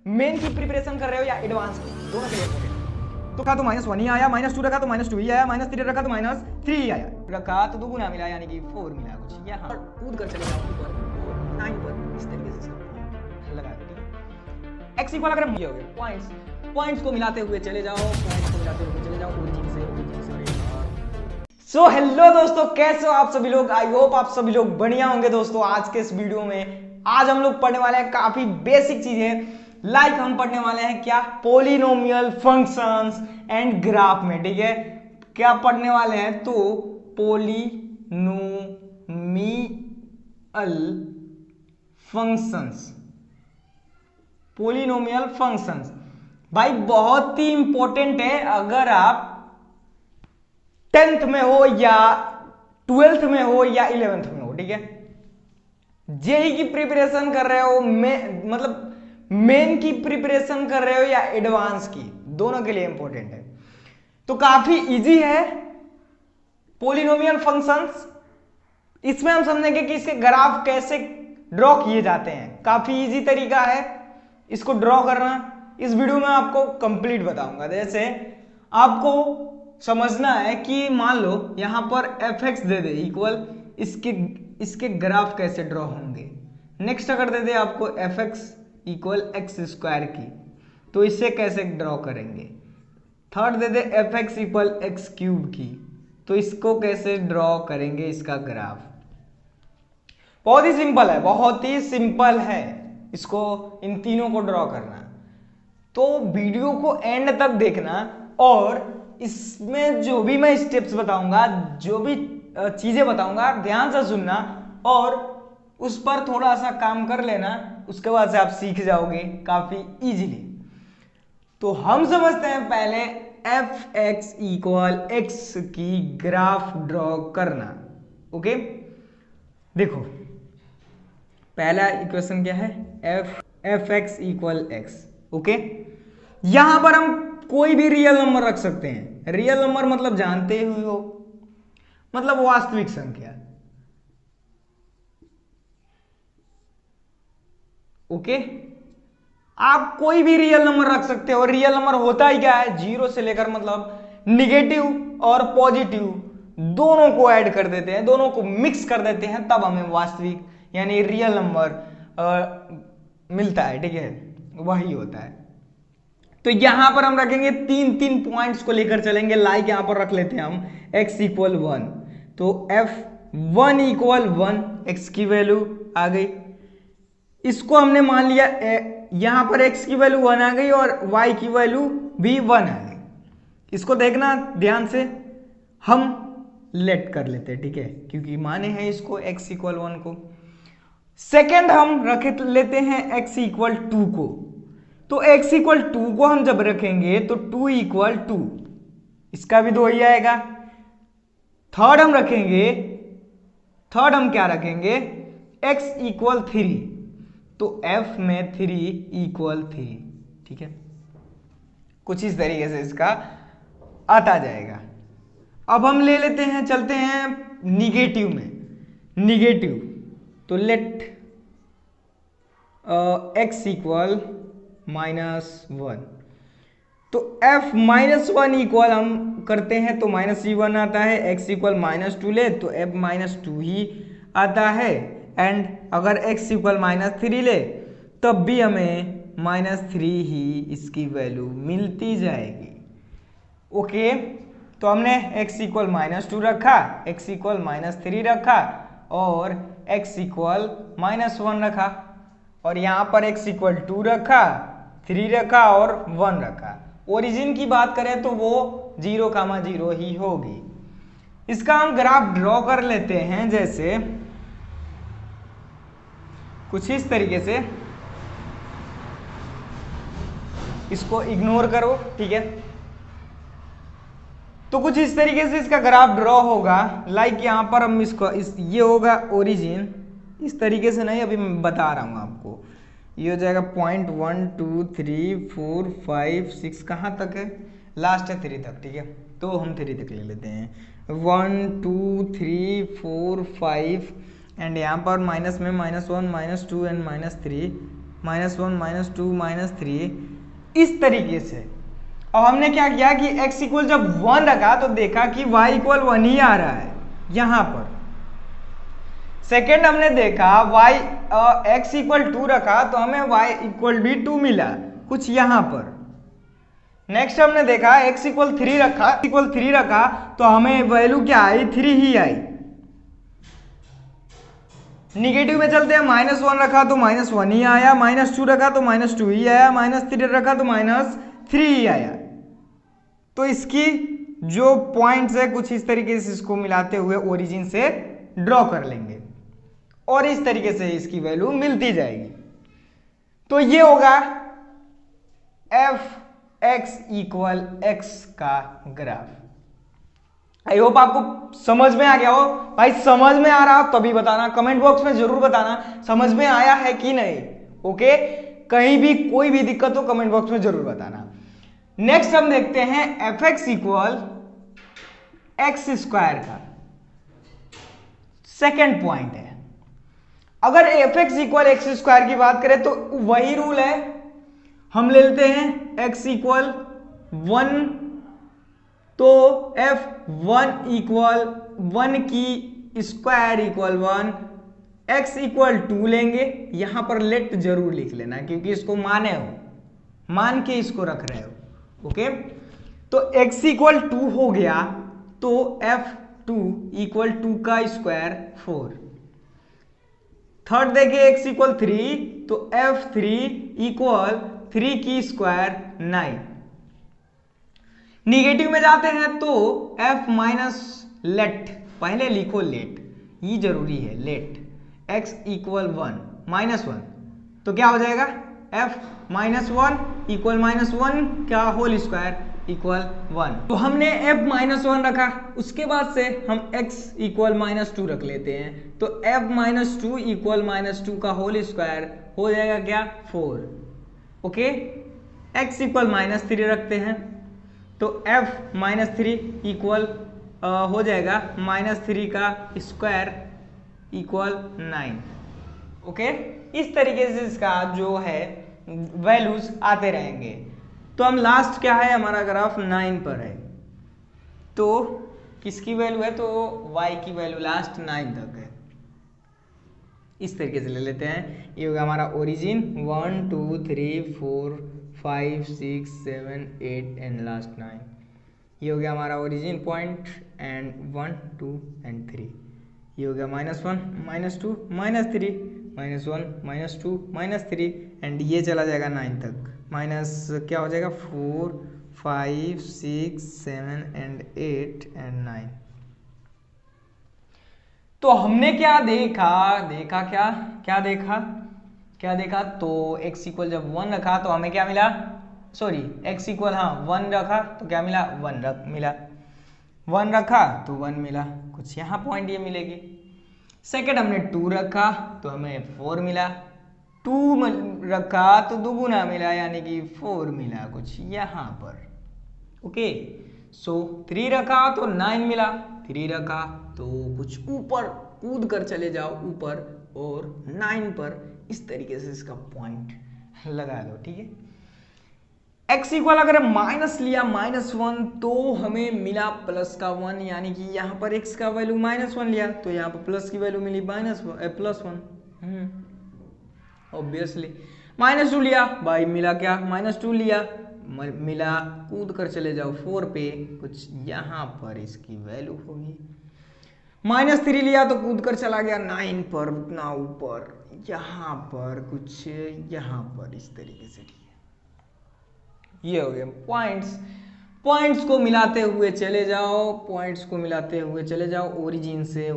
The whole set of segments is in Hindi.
मेन की प्रिपरेशन कर रहे हो या एडवांस की, दोनों के लिए इंपॉर्टेंट। तो रखा तो -1 ही आया, -2 रखा तो -2 ही आया, -3 रखा तो -3 ही आया, रखा तो दुगुना मिला यानी कि 4 मिला कुछ। यहाँ कूद कर चले जाओ ऊपर 9 पर, इस तरीके से सब लगाया। एक्स इक्वल अगर ये हो गया पॉइंट्स को मिलाते हुए चले जाओ, पॉइंट्स को मिलाते हुए चले जाओ ओरिजिन से। सो हेलो दोस्तों, कैसे हो आप सभी लोग? आई होप आप सभी लोग बढ़िया होंगे। दोस्तों आज के इस वीडियो में आज हम लोग पढ़ने वाले हैं काफी बेसिक चीजें, लाइक हम पढ़ने वाले हैं क्या, पोलिनोमियल फंक्शंस एंड ग्राफ में। ठीक है, क्या पढ़ने वाले हैं? तो पोलिनोमियल फंक्शंस, पोलिनोमियल फंक्शंस भाई बहुत ही इंपॉर्टेंट है। अगर आप 10th में हो या 12th में हो या 11th में हो, ठीक है, जेई की प्रिपरेशन कर रहे हो, मतलब मेन की प्रिपरेशन कर रहे हो या एडवांस की, दोनों के लिए इंपॉर्टेंट है। तो काफी इजी है पोलिनोमियल फंक्शंस। इसमें हम समझेंगे कि इसके ग्राफ कैसे ड्रॉ किए जाते हैं। काफी इजी तरीका है इसको ड्रॉ करना। इस वीडियो में आपको कंप्लीट बताऊंगा। जैसे आपको समझना है कि मान लो यहां पर fx दे दे इक्वल इसके ग्राफ कैसे ड्रॉ होंगे। नेक्स्ट अगर दे दे आपको fx इक्वल एक्स स्क्वायर की, तो इसे कैसे ड्रॉ करेंगे। थर्ड दे दे fx इक्वल एक्स क्यूब की, तो इसको कैसे ड्रॉ करेंगे इसका ग्राफ। बहुत ही सिंपल है, बहुत ही सिंपल है इसको, इन तीनों को ड्रॉ करना। तो वीडियो को एंड तक देखना और इसमें जो भी मैं स्टेप्स बताऊंगा, जो भी चीजें बताऊंगा, ध्यान से सुनना और उस पर थोड़ा सा काम कर लेना। उसके बाद से आप सीख जाओगे काफी इजीली। तो हम समझते हैं पहले fx इक्वल एक्स की ग्राफ ड्रॉ करना। ओके, देखो पहला इक्वेशन क्या है, fx इक्वल एक्स। ओके, यहां पर हम कोई भी रियल नंबर रख सकते हैं। रियल नंबर मतलब जानते ही हो, मतलब वास्तविक संख्या। ओके, आप कोई भी रियल नंबर रख सकते हो। रियल नंबर होता ही क्या है, 0 से लेकर मतलब निगेटिव और पॉजिटिव दोनों को ऐड कर देते हैं, दोनों को मिक्स कर देते हैं, तब हमें वास्तविक यानी रियल नंबर मिलता है। ठीक है, वही होता है। तो यहां पर हम रखेंगे तीन पॉइंट्स को लेकर चलेंगे। लाइक यहां पर रख लेते हैं हम x इक्वल 1, तो f1 इक्वल 1, x की वैल्यू आ गई। इसको हमने मान लिया यहां पर x की वैल्यू 1 आ गई और y की वैल्यू भी 1 आ गई। इसको देखना ध्यान से, हम लेट कर लेते हैं, ठीक है, क्योंकि माने हैं इसको x इक्वल 1 को। सेकेंड हम रख लेते हैं x इक्वल 2 को। तो x इक्वल 2 को हम जब रखेंगे तो 2 इक्वल 2, इसका भी 2 ही आएगा। थर्ड हम रखेंगे, थर्ड हम क्या रखेंगे, x इक्वल 3, तो f में 3 इक्वल 3। ठीक है, कुछ इस तरीके से इसका आता जाएगा। अब हम ले लेते हैं, चलते हैं निगेटिव में। निगेटिव तो लेट x इक्वल -1, तो f -1 इक्वल हम करते हैं तो -1 आता है। x इक्वल -2 ले तो f -2 ही आता है। एंड अगर x इक्वल -3 ले तब भी हमें -3 ही इसकी वैल्यू मिलती जाएगी। ओके, तो हमने x इक्वल -2 रखा, x इक्वल -3 रखा और x इक्वल -1 रखा, और यहां पर x इक्वल 2 रखा, 3 रखा और 1 रखा। ओरिजिन की बात करें तो वो 0,0 ही होगी। इसका हम ग्राफ ड्रॉ कर लेते हैं, जैसे कुछ इस तरीके से। इसको इग्नोर करो, ठीक है। तो कुछ इस तरीके से इसका ग्राफ ड्रॉ होगा। लाइक यहां पर हम इसको ये होगा ओरिजिन, इस तरीके से नहीं, अभी मैं बता रहा हूं आपको। ये हो जाएगा 0.1 2 3 4 5 6, कहाँ तक है, लास्ट है 3 तक। ठीक है, तो हम 3 तक ले लेते हैं। 1 2 3 4 5 एंड यहाँ पर माइनस में -1 -2 एंड -3 -1 -2 -3 इस तरीके से। अब हमने क्या किया कि x इक्वल जब 1 रखा तो देखा कि y इक्वल 1 ही आ रहा है यहां पर। सेकेंड हमने देखा x इक्वल 2 रखा तो हमें y इक्वल भी 2 मिला कुछ यहां पर। नेक्स्ट हमने देखा x इक्वल 3 रखा तो हमें वैल्यू क्या आई, 3 ही आई। निगेटिव में चलते हैं, -1 रखा तो -1 ही आया, -2 रखा तो -2 ही आया, -3 रखा तो -3 ही आया। तो इसकी जो पॉइंट्स है कुछ इस तरीके से इसको मिलाते हुए ओरिजिन से ड्रॉ कर लेंगे और इस तरीके से इसकी वैल्यू मिलती जाएगी। तो ये होगा f(x = x) का ग्राफ। आई होप आपको समझ में आ गया हो। भाई समझ में आ रहा तभी बताना, कमेंट बॉक्स में जरूर बताना समझ में आया है कि नहीं। ओके, कहीं भी कोई भी दिक्कत हो कमेंट बॉक्स में जरूर बताना। नेक्स्ट हम देखते हैं f(x = x² का सेकेंड पॉइंट है। अगर f(x = x² की बात करें तो वही रूल है, हम ले लेते हैं x = 1 तो f(1 = 1 की स्क्वायर = 1), x = 2 लेंगे। यहां पर लेट जरूर लिख लेना क्योंकि इसको मान के इसको रख रहे हो। ओके, तो x = 2 हो गया तो f(2 = 2 का स्क्वायर 4). थर्ड देखिए x = 3 तो f(3 = 3 की स्क्वायर 9). निगेटिव में जाते हैं तो f- लेट, पहले लिखो लेट, ये जरूरी है लेट, x = 1 -1 तो क्या हो जाएगा f-1 = 1 का होल स्क्वायर = 1। तो हमने f-1 रखा, उसके बाद से हम x = -2 रख लेते हैं तो f-2 = -2 का होल स्क्वायर हो जाएगा क्या 4। ओके, x = -3 रखते हैं तो f-3 हो जाएगा -3 का स्क्वायर = 9। ओके, इस तरीके से इसका जो है वैल्यूज आते रहेंगे। तो हम लास्ट क्या है, हमारा ग्राफ 9 पर है तो किसकी वैल्यू है, तो y की वैल्यू लास्ट 9 तक है। इस तरीके से ले लेते हैं। ये होगा हमारा ओरिजिन 1 2 3 4 5 6 7 8 एंड लास्ट 9। ये हो गया हमारा ओरिजिन पॉइंट एंड 1 2 एंड 3। ये हो गया -1 -2 -3 -1 -2 -3 एंड ये चला जाएगा 9 तक, माइनस क्या हो जाएगा 4 5 6 7 एंड 8 एंड 9। तो हमने क्या देखा तो x = जब 1 रखा तो हमें क्या मिला, सॉरी x = 1 रखा तो क्या मिला 1 रखा तो 1 मिला, कुछ यहाँ पॉइंट ये मिलेगी। सेकेंड हमने 2 रखा तो हमें 4 मिला, 2 रखा तो दुगुना मिला यानी कि 4 मिला कुछ यहाँ पर। ओके, सो 3 रखा तो 9 मिला, 3 रखा तो कुछ ऊपर कूद कर चले जाओ ऊपर और 9 पर इस तरीके से इसका पॉइंट लगा दो। ठीक है, x = अगर माइनस लिया -1 तो हमें मिला +1 यानी कि यहाँ पर x का वैल्यू -1 लिया तो यहाँ पर प्लस की वैल्यू मिली +1। ऑब्वियसली -2 लिया भाई मिला क्या -2 लिया मिला, कूद कर चले जाओ 4 पे, कुछ यहाँ पर इसकी वैल्यू होगी। -3 लिया तो कूद कर चला गया 9 पर, उतना ऊपर यहाँ पर कुछ यहाँ पर इस तरीके से। ये हो गया पॉइंट्स को मिलाते हुए चले जाओ, ओरिजिन से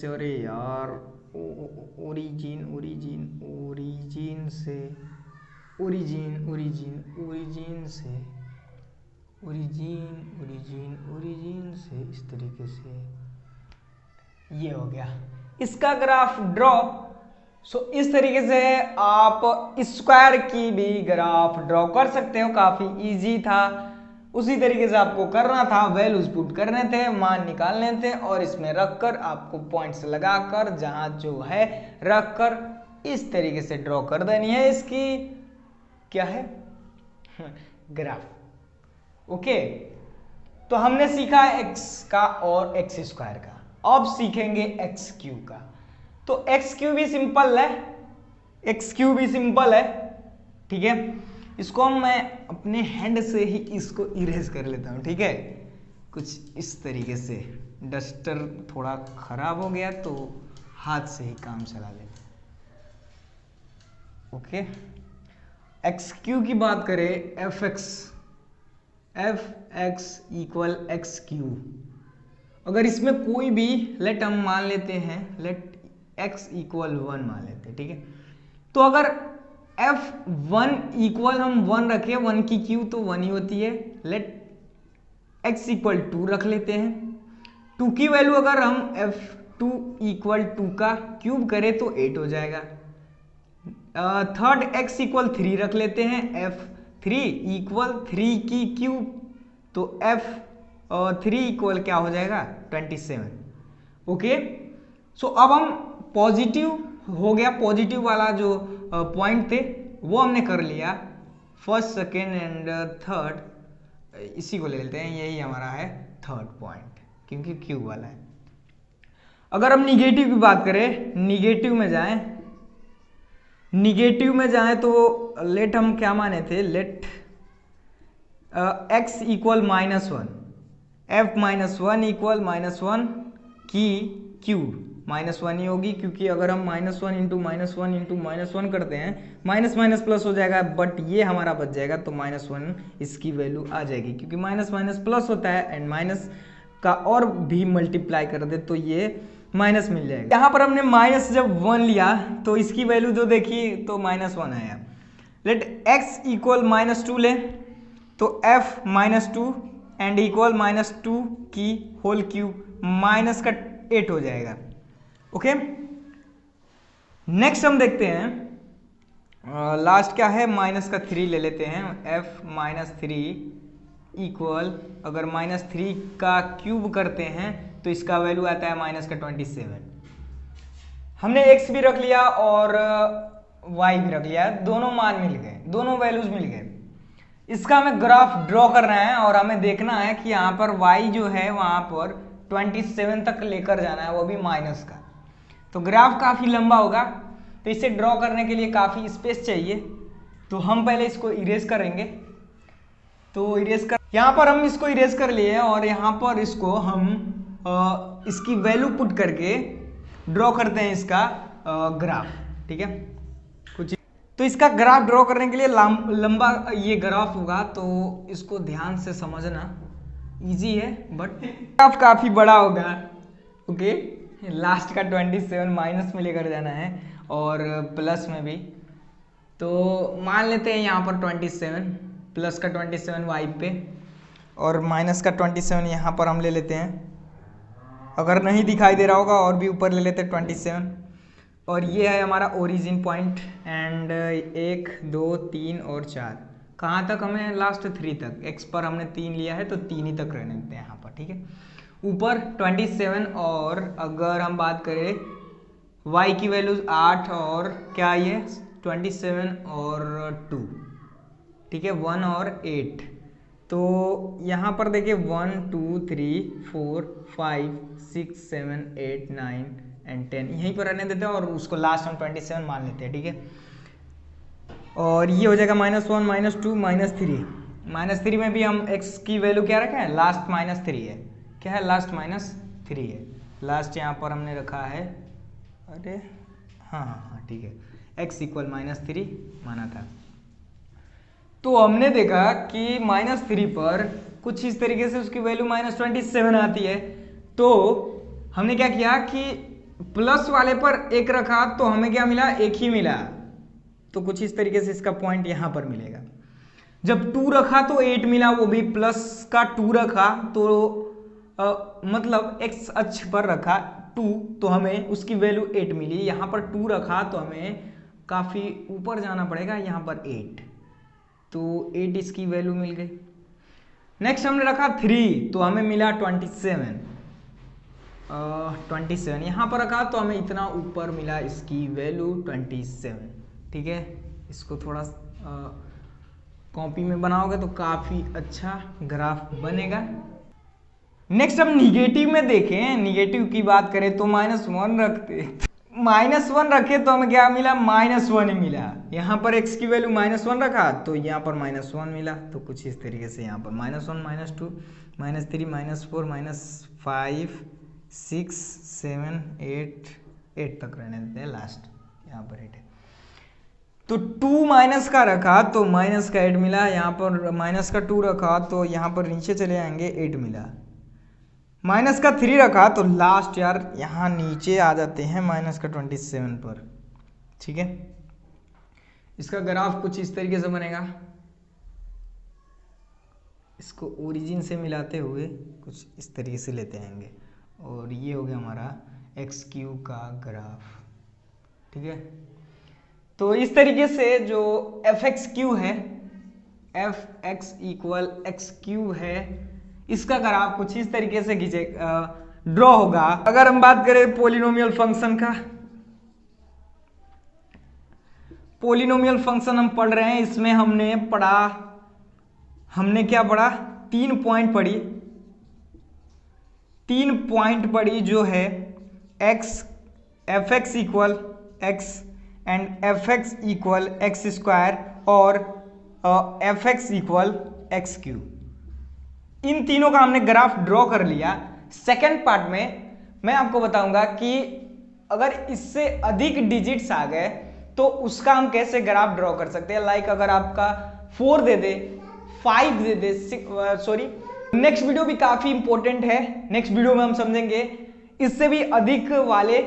अरे यार ओरिजिन से इस तरीके से ये हो गया इसका ग्राफ ड्रॉ। सो इस तरीके से आप स्क्वायर की भी ग्राफ ड्रॉ कर सकते हो, काफी इजी था। उसी तरीके से आपको करना था, वैल्यूज पुट करने थे, मान निकालने थे और इसमें रखकर आपको पॉइंट्स लगाकर जहां जो है रखकर इस तरीके से ड्रॉ कर देनी है इसकी क्या है ग्राफ। ओके, तो हमने सीखा x का और x स्क्वायर का, अब सीखेंगे x क्यूब का। तो x क्यूब भी सिंपल है, x क्यूब भी सिंपल है, ठीक है। इसको मैं अपने हैंड से ही इसको इरेज कर लेता हूं, ठीक है, कुछ इस तरीके से। डस्टर थोड़ा खराब हो गया तो हाथ से ही काम चला लेते। ओके, एक्स क्यू की बात करें, F x equal x Q. अगर इसमें कोई भी लेट हम मान लेते हैं, लेट एक्स इक्वल 1 मान लेते हैं, ठीक है। तो अगर f1 इक्वल हम 1 रखें, 1 की क्यू तो 1 ही होती है। लेट x इक्वल 2 रख लेते हैं। 2 की वैल्यू अगर हम f2 इक्वल 2 का क्यूब करें तो 8 हो जाएगा। थर्ड x इक्वल 3 रख लेते हैं, f3 इक्वल 3 की क्यूब, तो f3 इक्वल क्या हो जाएगा 27। ओके, सो अब हम पॉजिटिव हो गया, पॉजिटिव वाला जो पॉइंट थे वो हमने कर लिया, फर्स्ट सेकेंड एंड थर्ड इसी को ले लेते हैं, यही हमारा है थर्ड पॉइंट क्योंकि क्यूब वाला है। अगर हम निगेटिव की बात करें, निगेटिव में जाएं तो लेट हम क्या माने थे, let x equal -1, f -1 equal -1 की क्यूब, -1 ही होगी क्योंकि अगर हम -1 इंटू -1 इंटू -1 करते हैं, माइनस माइनस प्लस हो जाएगा, बट ये हमारा बच जाएगा, तो -1 इसकी वैल्यू आ जाएगी क्योंकि माइनस माइनस प्लस होता है एंड माइनस का और भी मल्टीप्लाई कर दे तो ये माइनस मिल जाएगा। यहाँ पर हमने माइनस जब 1 लिया तो इसकी वैल्यू जो देखी तो -1 आया। लेट x इक्वल -2 ले तो f -2 एंड इक्वल -2 की होल क्यूब, माइनस का 8 हो जाएगा। ओके, नेक्स्ट हम देखते हैं, लास्ट क्या है, माइनस का 3 ले लेते हैं। f -3 इक्वल अगर -3 का क्यूब करते हैं तो इसका वैल्यू आता है -27। हमने x भी रख लिया और y भी रख लिया, दोनों मान मिल गए, दोनों वैल्यूज मिल गए। इसका हमें ग्राफ ड्रॉ करना है और हमें देखना है कि यहाँ पर y जो है वहां पर 27 तक लेकर जाना है, वो भी माइनस का। तो ग्राफ काफी लंबा होगा, तो इसे ड्रॉ करने के लिए काफी स्पेस चाहिए, तो हम पहले इसको इरेज करेंगे। तो यहाँ पर हम इसको इरेज कर लिए और यहाँ पर इसको हम इसकी वैल्यू पुट करके ड्रॉ करते हैं इसका ग्राफ, ठीक है। कुछ तो इसका ग्राफ ड्रॉ करने के लिए लंबा ये ग्राफ होगा, तो इसको ध्यान से समझना, इजी है बट ग्राफ काफी बड़ा होगा। ओके, लास्ट का 27 माइनस में लेकर जाना है और प्लस में भी, तो मान लेते हैं यहाँ पर 27, प्लस का 27 वाई पे और माइनस का 27 यहाँ पर हम ले लेते हैं। अगर नहीं दिखाई दे रहा होगा और भी ऊपर ले लेते हैं 27, और ये है हमारा ओरिजिन पॉइंट एंड 1 2 3 और 4, कहाँ तक हमें लास्ट 3 तक, x पर हमने 3 लिया है तो 3 ही तक रहने देते हैं यहाँ पर, ठीक है। ऊपर 27 और अगर हम बात करें y की वैल्यूज 8 और क्या ये 27 और 2, ठीक है, 1 और 8, तो यहाँ पर देखिए 1 2 3 4 5 6 7 8 9 एंड 10 यहीं पर रहने देते हैं और उसको लास्ट हम 27 मान लेते हैं, ठीक है। और ये हो जाएगा -1 -2 -3 में भी हम x की वैल्यू क्या रखा है, लास्ट -3 है, क्या है, लास्ट -3 है, लास्ट यहाँ पर हमने रखा है, अरे हाँ ठीक है, x इक्वल -3 माना था। तो हमने देखा कि -3 पर कुछ इस तरीके से उसकी वैल्यू -27 आती है, तो हमने क्या किया कि प्लस वाले पर 1 रखा तो हमें क्या मिला, 1 ही मिला, तो कुछ इस तरीके से इसका पॉइंट यहां पर मिलेगा। जब 2 रखा तो 8 मिला, वो भी प्लस का 2 रखा तो मतलब x अक्ष पर रखा 2 तो हमें उसकी वैल्यू 8 मिली। यहाँ पर 2 रखा तो हमें काफी ऊपर जाना पड़ेगा, यहाँ पर 8, तो 8 इसकी वैल्यू मिल गई। नेक्स्ट हमने रखा 3 तो हमें मिला 27, 27 यहाँ पर रखा तो हमें इतना ऊपर मिला इसकी वैल्यू 27। ठीक है, इसको थोड़ा कॉपी में बनाओगे तो काफ़ी अच्छा ग्राफ बनेगा। नेक्स्ट हम निगेटिव में देखें, निगेटिव की बात करें तो -1 रखते, -1 रखे तो हमें क्या मिला, -1 ही मिला। यहाँ पर x की वैल्यू -1 रखा तो यहाँ पर -1 मिला। तो कुछ इस तरीके से यहाँ पर -1 -2 -3 -4 -5 6 7 8 तक रहने देते हैं, लास्ट यहाँ पर 8 है। तो 2 माइनस का रखा तो माइनस का 8 मिला, यहाँ पर माइनस का 2 रखा तो यहाँ पर नीचे चले जाएंगे 8 मिला, माइनस का 3 रखा तो लास्ट यार यहाँ नीचे आ जाते हैं माइनस का 27 पर। ठीक है, इसका ग्राफ कुछ इस तरीके से बनेगा, इसको ओरिजिन से मिलाते हुए कुछ इस तरीके से लेते आएंगे और ये हो गया हमारा XQ का ग्राफ। ठीक है, तो इस तरीके से जो FXQ है, Fx = XQ है, इसका ग्राफ कुछ इस तरीके से खींचे ड्रॉ होगा। अगर हम बात करें पॉलिनोमियल फंक्शन का, पॉलिनोमियल फंक्शन हम पढ़ रहे हैं, इसमें हमने क्या पढ़ा, 3 पॉइंट पढ़ी, 3 पॉइंट पढ़ी जो है Fx = x and Fx = x² और Fx = XQ। इन तीनों का हमने ग्राफ ड्रॉ कर लिया। सेकेंड पार्ट में मैं आपको बताऊंगा कि अगर इससे अधिक डिजिट्स आ गए तो उसका हम कैसे ग्राफ ड्रॉ कर सकते हैं। लाइक अगर आपका 4 दे दे, 5 दे दे, सॉरी, नेक्स्ट वीडियो भी काफी इंपॉर्टेंट है। नेक्स्ट वीडियो में हम समझेंगे इससे भी अधिक वाले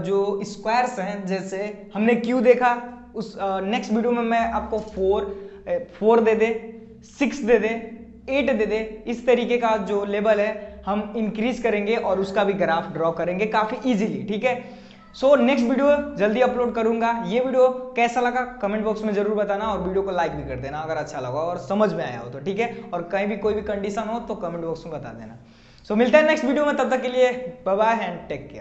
जो स्क्वायर्स हैं, जैसे हमने क्यू देखा, उस नेक्स्ट वीडियो में मैं आपको 4 दे दे, 6 दे दे, 8 दे दे, इस तरीके का जो लेवल है हम इंक्रीज करेंगे और उसका भी ग्राफ ड्रॉ करेंगे काफी इजीली। ठीक है, सो नेक्स्ट वीडियो जल्दी अपलोड करूंगा। ये वीडियो कैसा लगा कमेंट बॉक्स में जरूर बताना और वीडियो को लाइक भी कर देना अगर अच्छा लगा और समझ में आया हो तो। ठीक है, और कहीं भी कोई भी कंडीशन हो तो कमेंट बॉक्स में बता देना। सो मिलते हैं नेक्स्ट वीडियो में, तब तक के लिए bye bye and take care.